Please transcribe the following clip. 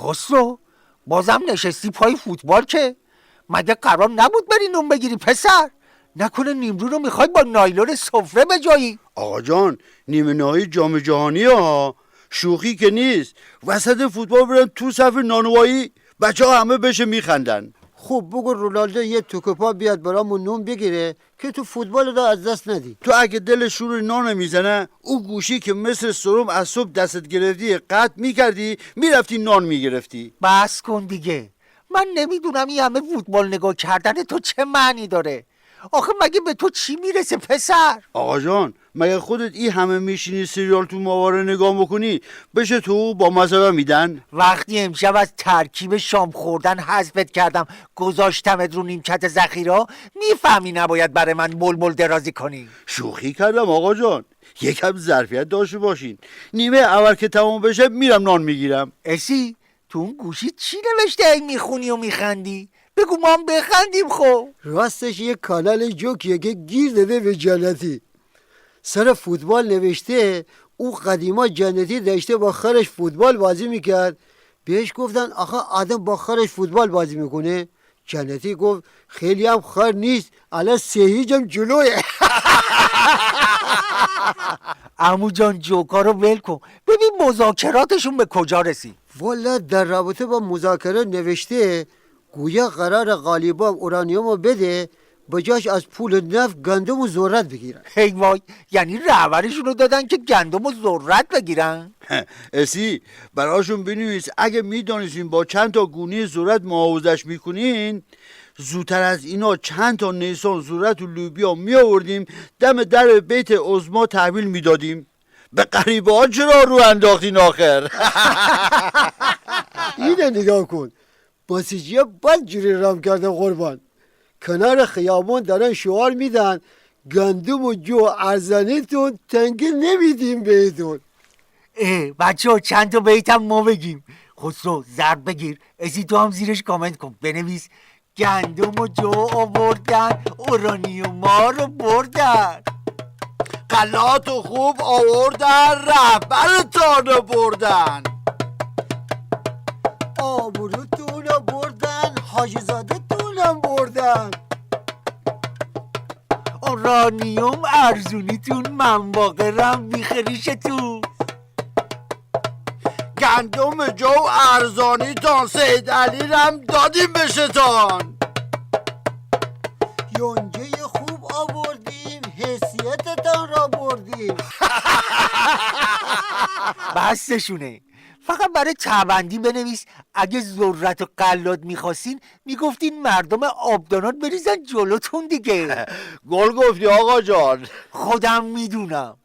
خسرو بازم نشستی پای فوتبال که؟ مگه قرار نبود بری نون بگیری پسر؟ نکنه نیمرو رو میخوای با نایلون سفره بجایی؟ آقا جان نیمه نهایی جام جهانی ها، شوخی که نیست. وسط فوتبال برن تو صف نانوایی، بچه ها همه بشه میخندن. خب بگو رونالدو یه توکپا بیاد برامون نون بگیره که تو فوتبال رو از دست ندی. تو اگه دل شور نان میزنه، او گوشی که مثل سرم از صبح دستت گرفتی قطع میکردی میرفتی نان میگرفتی. بس کن دیگه. من نمیدونم این همه فوتبال نگاه کردن تو چه معنی داره. آخه مگه به تو چی میرسه پسر؟ آقا جان مگه خودت این همه میشینی سریال تو ماهواره نگاه میکنی بشه تو با مزه میدن؟ وقتی امشب از ترکیب شام خوردن حذفت کردم گذاشتمت رو نیمکت ذخیره، میفهمی نباید برای من بلبل درازی کنی. شوخی کردم آقا جان، یکم ظرفیت داشته باشین. نیمه اول که تمام بشه میرم نان میگیرم. اسی تو اون گوشی چی نوشته ای میخونی و میخندی؟ بگو ما هم بخندیم. خب راستش یه کانال جوکیه که گیر داده به جنتی. سر فوتبال نوشته او قدیما جنتی داشته با خرش فوتبال بازی میکرد. بهش گفتن آخه آدم با خرش فوتبال بازی میکنه؟ جنتی گفت خیلی هم خر نیست، الان سهیجم جلوه. عمو جان جوکا رو ول کن، ببین مذاکراتشون به کجا رسید. والا در رابطه با مذاکره نوشته گویا قرار غالیبا اورانیوم رو بده بجاش از پول نفت گندم و ذرت بگیرن. هی وای، یعنی رهبرشون رو دادن که گندم و ذرت بگیرن؟ اسی براشون بنویس اگه میدانستین با چند تا گونه ذرت معاوضش میکنین، زودتر از اینا چند تا نیسان ذرت و لوبیا می آوردیم دم در بیت عظما تحویل میدادیم. به غریبه ها چرا رو انداختین آخر؟ اینه نگاه کن، باسیجی ها بد جوری رام کرده قربان. کنار خیابان دارن شعار میدن گندم و جو ارزانیتون تنگه نمیدیم بهتون. بچه ها چند تا بیتم ما بگیم. خسرو ضرب بگیر، ازی تو هم زیرش کامنت کن بنویس گندم و جو آوردن اورانیوم ما رو بردن. غلات و خوب آوردن رهبرتان بردن. آبروتون رو بردن حاجی زاده تونم بردن. اورانیوم ارزونیتون من واقعرم بیخریشتون. گندم جو ارزانی تان سید علی رم دادیم به شیطان. یونجه خوب آوردیم حیثیتتان را بردیم. بستشونه. فقط برای تبندی بنویس اگه ذرت و قلات میخواستین میگفتین مردم آبدانات بریزن جلوتون دیگه. گل گفتی آقا جان. خودم میدونم.